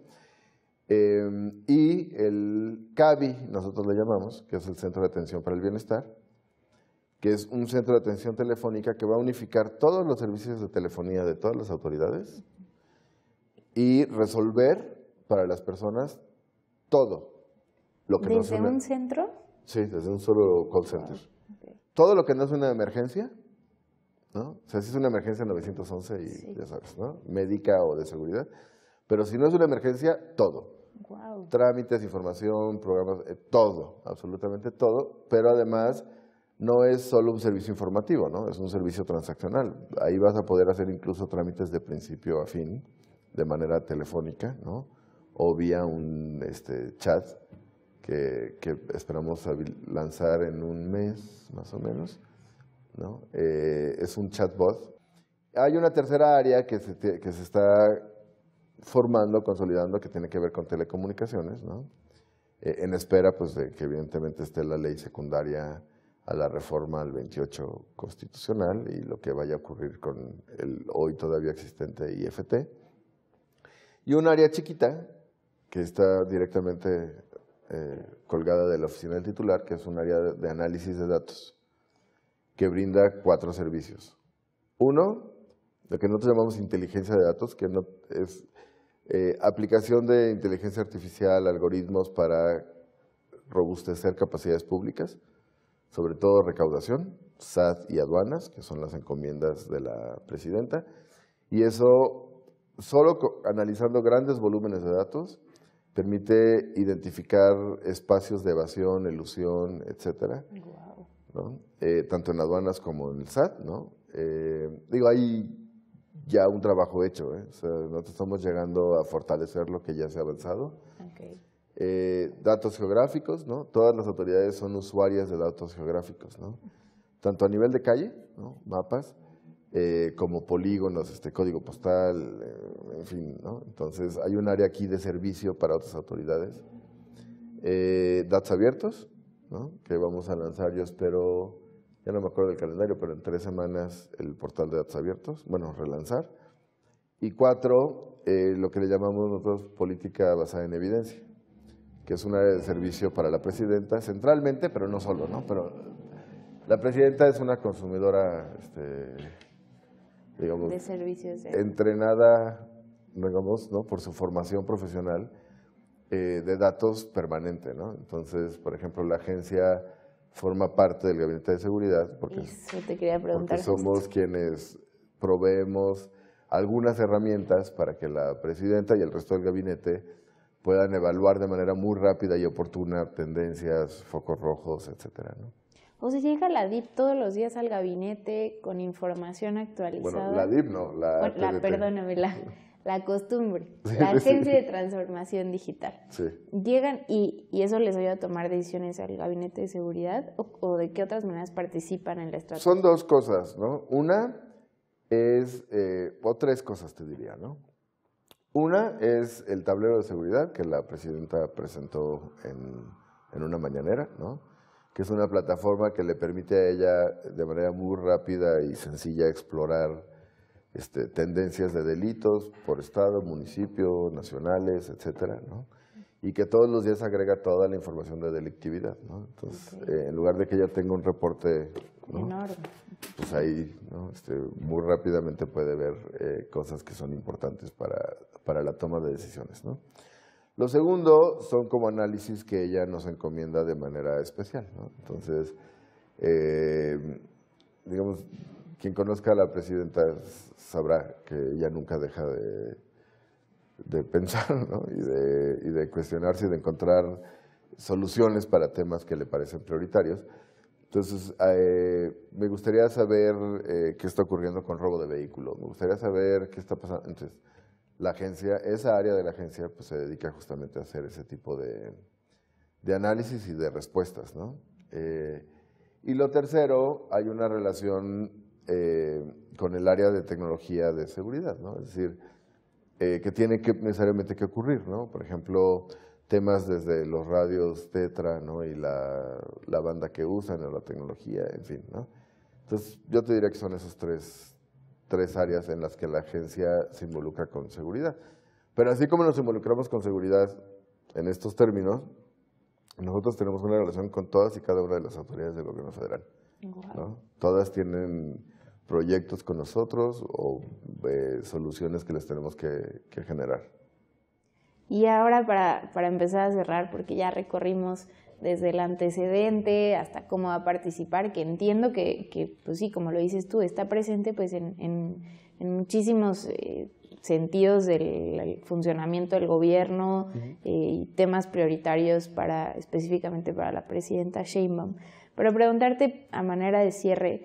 Y el CABI, nosotros le llamamos, que es el Centro de Atención para el Bienestar, que es un centro de atención telefónica que va a unificar todos los servicios de telefonía de todas las autoridades y resolver para las personas todo lo que no es ¿Desde un centro? Sí, desde un solo call center. Okay. Todo lo que no es una emergencia, ¿no? O sea, si es una emergencia 911 y Sí. ya sabes, ¿no? Médica o de seguridad, pero si no es una emergencia, todo. Wow. Trámites, información, programas, todo, absolutamente todo, pero además no es solo un servicio informativo, ¿no? Es un servicio transaccional. Ahí vas a poder hacer incluso trámites de principio a fin, de manera telefónica, ¿no? O vía un chat que esperamos lanzar en un mes, más o menos, ¿no? Es un chatbot. Hay una tercera área que se está formando, consolidando, que tiene que ver con telecomunicaciones, ¿no? En espera, pues, de que evidentemente esté la ley secundaria a la reforma al 28 constitucional y lo que vaya a ocurrir con el hoy todavía existente IFT. Y un área chiquita que está directamente colgada de la oficina del titular, que es un área de análisis de datos, que brinda 4 servicios. Uno, lo que nosotros llamamos inteligencia de datos, que no es aplicación de inteligencia artificial, algoritmos para robustecer capacidades públicas. sobre todo recaudación, SAT y aduanas, que son las encomiendas de la presidenta, y eso, solo analizando grandes volúmenes de datos, permite identificar espacios de evasión, elusión, etcétera, ¿no? Tanto en aduanas como en el SAT, ¿no? Hay ya un trabajo hecho, ¿eh? O sea, nosotros estamos llegando a fortalecer lo que ya se ha avanzado. Okay. Datos geográficos, ¿no? Todas las autoridades son usuarias de datos geográficos, ¿no? Tanto a nivel de calle, ¿no? Mapas, como polígonos, código postal, en fin, ¿no? Entonces hay un área aquí de servicio para otras autoridades. Datos abiertos, ¿no? Que vamos a lanzar, yo espero, ya no me acuerdo del calendario, pero en 3 semanas el portal de datos abiertos, bueno, relanzar. Y 4, lo que le llamamos nosotros política basada en evidencia, que es un área de servicio para la presidenta, centralmente, pero no solo, ¿no? Pero la presidenta es una consumidora, digamos, de servicios, entrenada, digamos, ¿no? Por su formación profesional, de datos permanente, ¿no? Entonces, por ejemplo, la agencia forma parte del Gabinete de Seguridad porque, eso te quería preguntar, porque somos quienes proveemos algunas herramientas para que la presidenta y el resto del gabinete puedan evaluar de manera muy rápida y oportuna tendencias, focos rojos, etcétera, ¿no? O sea, llega la DIP todos los días al gabinete con información actualizada. Bueno, la DIP no, perdóname, la costumbre, la Agencia de Transformación Digital. Sí. Llegan y eso les ayuda a tomar decisiones al Gabinete de Seguridad, o de qué otras maneras participan en la estrategia. Son 2 cosas, ¿no? Una es, o 3 cosas te diría, ¿no? Una es el tablero de seguridad que la presidenta presentó en una mañanera, ¿no? Que es una plataforma que le permite a ella de manera muy rápida y sencilla explorar tendencias de delitos por estado, municipio, nacionales, etcétera, ¿no? Y que todos los días agrega toda la información de delictividad, ¿no? Entonces, en lugar de que ella tenga un reporte, ¿no? Enorme. Pues ahí, ¿no? Muy rápidamente puede ver cosas que son importantes para la toma de decisiones, ¿no? Lo segundo son como análisis que ella nos encomienda de manera especial, ¿no? Entonces, digamos, quien conozca a la presidenta sabrá que ella nunca deja de pensar, ¿no? y de cuestionarse y de encontrar soluciones para temas que le parecen prioritarios. Entonces, me gustaría saber qué está ocurriendo con robo de vehículos, me gustaría saber qué está pasando. Entonces, la agencia, esa área de la agencia, pues se dedica justamente a hacer ese tipo de análisis y de respuestas, ¿no? Y lo tercero, hay una relación con el área de tecnología de seguridad, ¿no? Es decir, que tiene que necesariamente que ocurrir, ¿no? Por ejemplo, temas desde los radios Tetra, ¿no? Y la banda que usan, la tecnología, en fin, ¿no? Entonces, yo te diría que son esos tres áreas en las que la agencia se involucra con seguridad. Pero así como nos involucramos con seguridad en estos términos, nosotros tenemos una relación con todas y cada una de las autoridades del gobierno federal, ¿no? Todas tienen proyectos con nosotros o soluciones que les tenemos que generar. Y ahora para empezar a cerrar, porque ya recorrimos desde el antecedente hasta cómo va a participar, que entiendo que pues sí, como lo dices tú, está presente pues en muchísimos sentidos del funcionamiento del gobierno, y temas prioritarios específicamente para la presidenta Sheinbaum. Pero preguntarte a manera de cierre,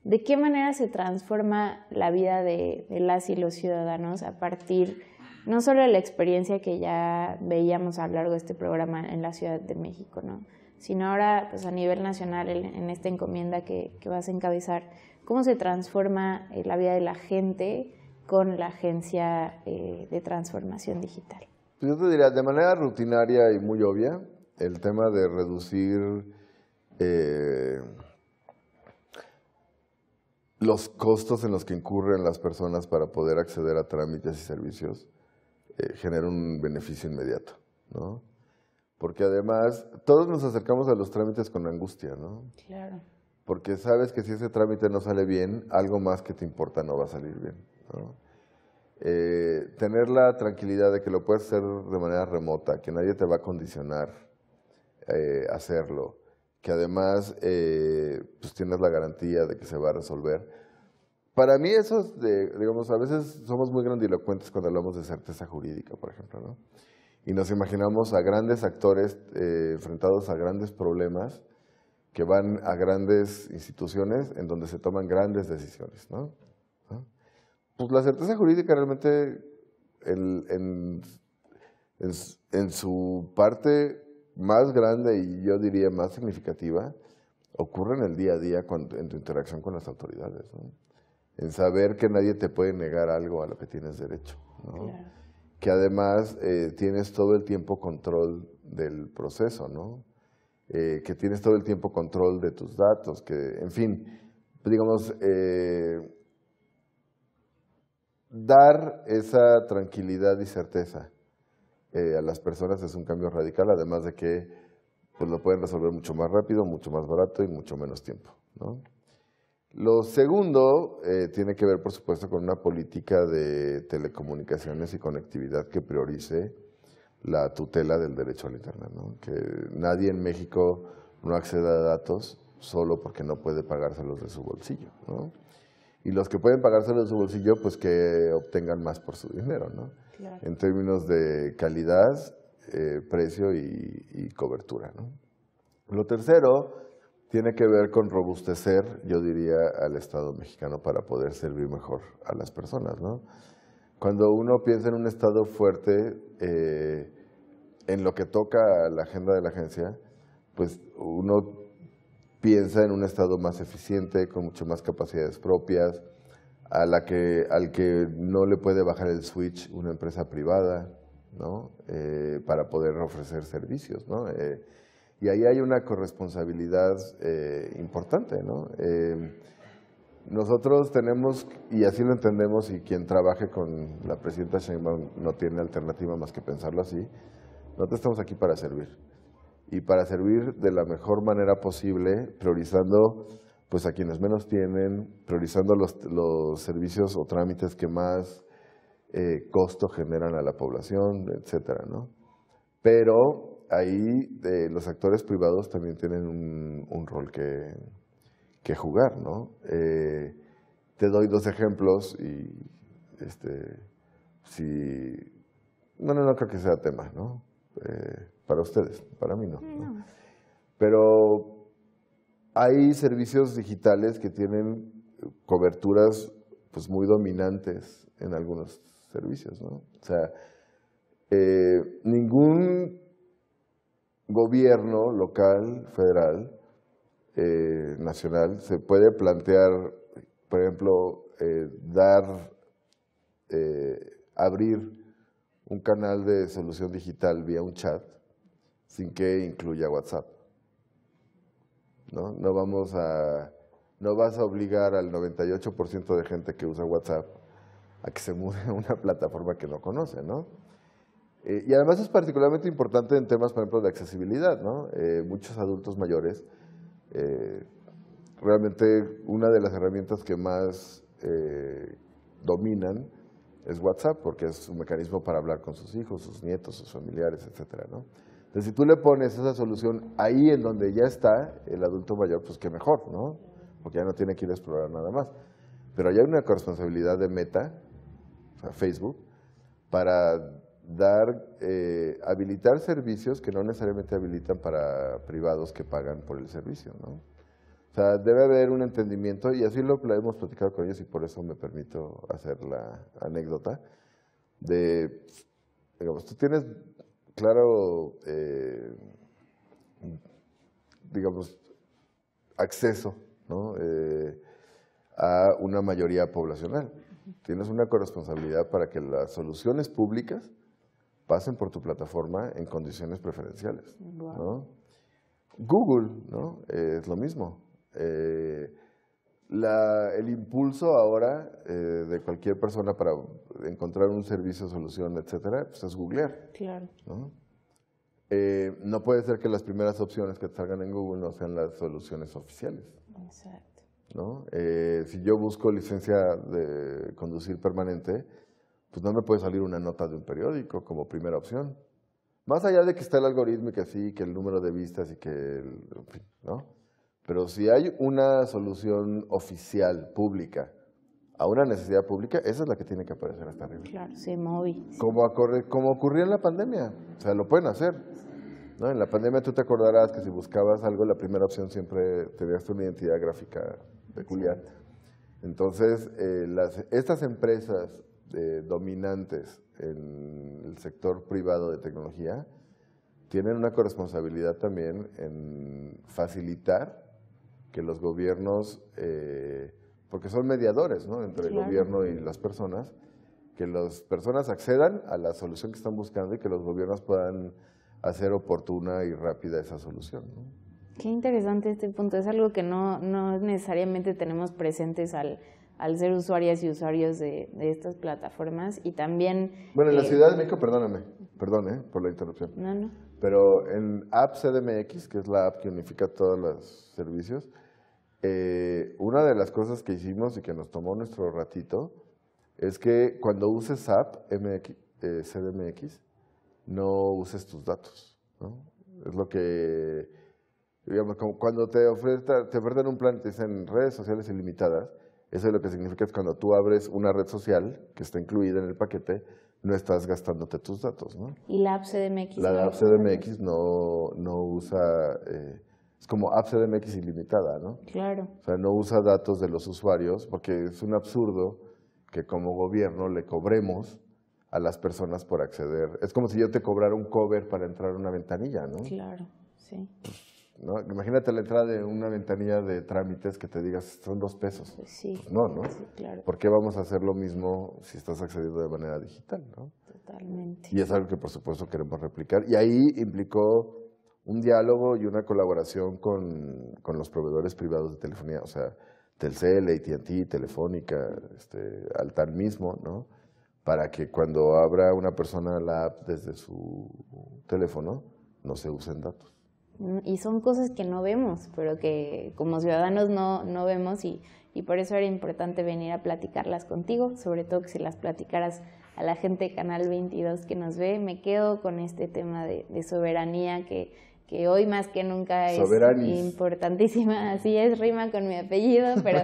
¿de qué manera se transforma la vida de las y los ciudadanos a partir no solo de la experiencia que ya veíamos a lo largo de este programa en la Ciudad de México, ¿no? Sino ahora pues a nivel nacional en esta encomienda que vas a encabezar? ¿Cómo se transforma la vida de la gente con la Agencia de Transformación Digital? Yo te diría, de manera rutinaria y muy obvia, el tema de reducir los costos en los que incurren las personas para poder acceder a trámites y servicios genera un beneficio inmediato, ¿no? Porque además todos nos acercamos a los trámites con angustia, ¿no? Claro. Porque sabes que si ese trámite no sale bien, algo más que te importa no va a salir bien, ¿no? Tener la tranquilidad de que lo puedes hacer de manera remota, que nadie te va a condicionar a hacerlo, que además pues tienes la garantía de que se va a resolver. Para mí eso es digamos, a veces somos muy grandilocuentes cuando hablamos de certeza jurídica, por ejemplo, ¿no? Y nos imaginamos a grandes actores enfrentados a grandes problemas que van a grandes instituciones en donde se toman grandes decisiones, ¿no? Pues la certeza jurídica realmente en su parte más grande y yo diría más significativa ocurre en el día a día en tu interacción con las autoridades, ¿no? En saber que nadie te puede negar algo a lo que tienes derecho, ¿no? Claro. Que además tienes todo el tiempo control del proceso, ¿no? Que tienes todo el tiempo control de tus datos, que, en fin, digamos, dar esa tranquilidad y certeza a las personas es un cambio radical, además de que pues, lo pueden resolver mucho más rápido, mucho más barato y mucho menos tiempo, ¿no? Lo segundo tiene que ver, por supuesto, con una política de telecomunicaciones y conectividad que priorice la tutela del derecho al Internet, ¿no? Que nadie en México no acceda a datos solo porque no puede pagárselos de su bolsillo, ¿no? Y los que pueden pagárselos de su bolsillo, pues que obtengan más por su dinero, ¿no? Claro. En términos de calidad, precio y cobertura, ¿no? Lo tercero tiene que ver con robustecer, yo diría, al Estado mexicano para poder servir mejor a las personas, ¿no? Cuando uno piensa en un Estado fuerte, en lo que toca a la agenda de la agencia, pues uno piensa en un Estado más eficiente, con mucho más capacidades propias, al que no le puede bajar el switch una empresa privada, ¿no? Para poder ofrecer servicios, ¿no? Y ahí hay una corresponsabilidad importante, ¿no? Nosotros tenemos, y así lo entendemos, y quien trabaje con la presidenta Sheinbaum no tiene alternativa más que pensarlo así, nosotros estamos aquí para servir. Y para servir de la mejor manera posible, priorizando pues, a quienes menos tienen, priorizando los servicios o trámites que más costo generan a la población, etcétera, ¿no? Pero ahí los actores privados también tienen un rol que jugar, ¿no? Te doy dos ejemplos y no creo que sea tema, ¿no? Para ustedes, para mí no, ¿no? Pero hay servicios digitales que tienen coberturas pues muy dominantes en algunos servicios, ¿no? O sea, ningún gobierno local, federal, nacional, se puede plantear, por ejemplo, abrir un canal de solución digital vía un chat sin que incluya WhatsApp, ¿no? No vas a obligar al 98% de gente que usa WhatsApp a que se mude a una plataforma que no conoce, ¿no? Y además es particularmente importante en temas, por ejemplo, de accesibilidad, ¿no? Muchos adultos mayores, realmente una de las herramientas que más dominan es WhatsApp, porque es un mecanismo para hablar con sus hijos, sus nietos, sus familiares, etcétera, ¿no? Entonces, si tú le pones esa solución ahí en donde ya está el adulto mayor, pues qué mejor, ¿no? Porque ya no tiene que ir a explorar nada más. Pero ya hay una corresponsabilidad de Meta, o sea, Facebook, para habilitar servicios que no necesariamente habilitan para privados que pagan por el servicio, ¿no? O sea, debe haber un entendimiento, y así lo hemos platicado con ellos, y por eso me permito hacer la anécdota, digamos, tú tienes claro, digamos, acceso, ¿no? A una mayoría poblacional. Tienes una corresponsabilidad para que las soluciones públicas pasen por tu plataforma en condiciones preferenciales, ¿no? Google, ¿no? Es lo mismo. El impulso ahora de cualquier persona para encontrar un servicio, solución, etcétera, pues es googlear. Claro. ¿No? No puede ser que las primeras opciones que te salgan en Google no sean las soluciones oficiales. Exacto. ¿No? Si yo busco licencia de conducir permanente, pues no me puede salir una nota de un periódico como primera opción. Más allá de que está el algoritmo y que sí, que el número de vistas y que, en fin, ¿no? Pero si hay una solución oficial, pública, a una necesidad pública, esa es la que tiene que aparecer hasta arriba. Claro, sí, móvil. Como ocurría en la pandemia, o sea, lo pueden hacer, ¿no? En la pandemia tú te acordarás que si buscabas algo, la primera opción siempre tenías una identidad gráfica peculiar. Entonces, estas empresas dominantes en el sector privado de tecnología tienen una corresponsabilidad también en facilitar que los gobiernos, porque son mediadores, ¿no?, entre el gobierno y las personas, que las personas accedan a la solución que están buscando y que los gobiernos puedan hacer oportuna y rápida esa solución, ¿no? Qué interesante este punto. Es algo que no necesariamente tenemos presentes al ser usuarias y usuarios de estas plataformas. Y también... Bueno, en la Ciudad de México, perdón por la interrupción. No. Pero en App CDMX, que es la app que unifica todos los servicios, una de las cosas que hicimos y que nos tomó nuestro ratito es que cuando uses App CDMX, no uses tus datos, ¿no? Es lo que, digamos, como cuando te ofertan un plan y te dicen redes sociales ilimitadas, eso es lo que significa es cuando tú abres una red social que está incluida en el paquete, no estás gastándote tus datos, ¿no? ¿Y la App CDMX? La App CDMX no usa, es como App CDMX ilimitada, ¿no? Claro. O sea, no usa datos de los usuarios porque es un absurdo que como gobierno le cobremos a las personas por acceder. Es como si yo te cobrara un cover para entrar a una ventanilla, ¿no? Claro, sí. ¿No? Imagínate la entrada de una ventanilla de trámites que te digas, son 2 pesos. Pues sí. Pues no, ¿no? Sí, claro. ¿Por qué vamos a hacer lo mismo si estás accediendo de manera digital, ¿no? Totalmente. Y es algo que por supuesto queremos replicar. Y ahí implicó un diálogo y una colaboración con los proveedores privados de telefonía, o sea, Telcel, AT&T, Telefónica, Altan mismo, ¿no? Para que cuando abra una persona la app desde su teléfono, no se usen datos. Y son cosas que no vemos, pero que como ciudadanos no vemos y por eso era importante venir a platicarlas contigo, sobre todo que si las platicaras a la gente de Canal 22 que nos ve. Me quedo con este tema de soberanía que hoy más que nunca es importantísima. Así es, rima con mi apellido, pero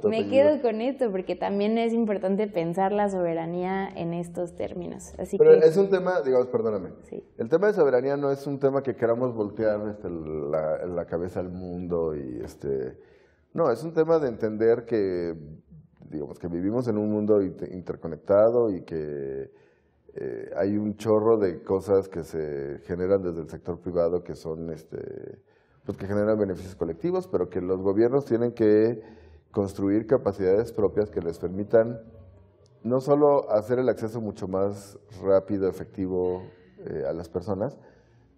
me quedo con esto porque también es importante pensar la soberanía en estos términos. Pero es un tema, digamos, perdóname, sí. El tema de soberanía no es un tema que queramos voltear la cabeza al mundo y no, es un tema de entender que, digamos, que vivimos en un mundo interconectado y que hay un chorro de cosas que se generan desde el sector privado que son, pues que generan beneficios colectivos, pero que los gobiernos tienen que construir capacidades propias que les permitan no solo hacer el acceso mucho más rápido, efectivo a las personas,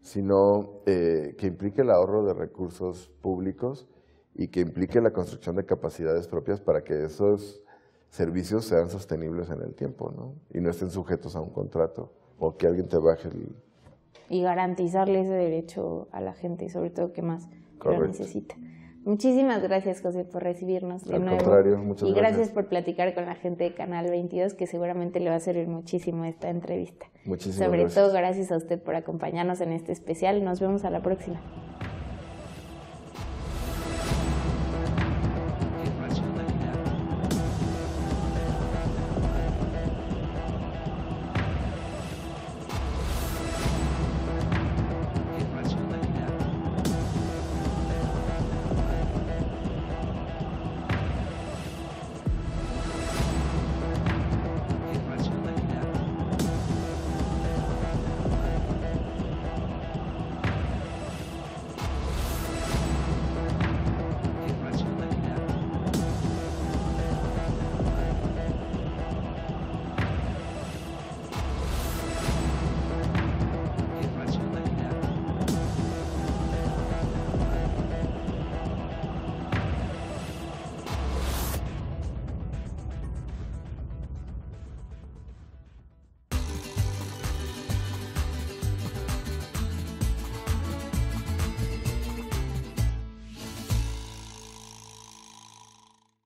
sino que implique el ahorro de recursos públicos y que implique la construcción de capacidades propias para que esos servicios sean sostenibles en el tiempo, ¿no? Y no estén sujetos a un contrato o que alguien te baje el... Y garantizarle ese derecho a la gente y sobre todo que más lo necesita. Muchísimas gracias, José, por recibirnos de nuevo. Al contrario, muchas gracias. Y gracias por platicar con la gente de Canal 22, que seguramente le va a servir muchísimo esta entrevista. Muchísimas gracias. Sobre todo, gracias a usted por acompañarnos en este especial. Nos vemos a la próxima.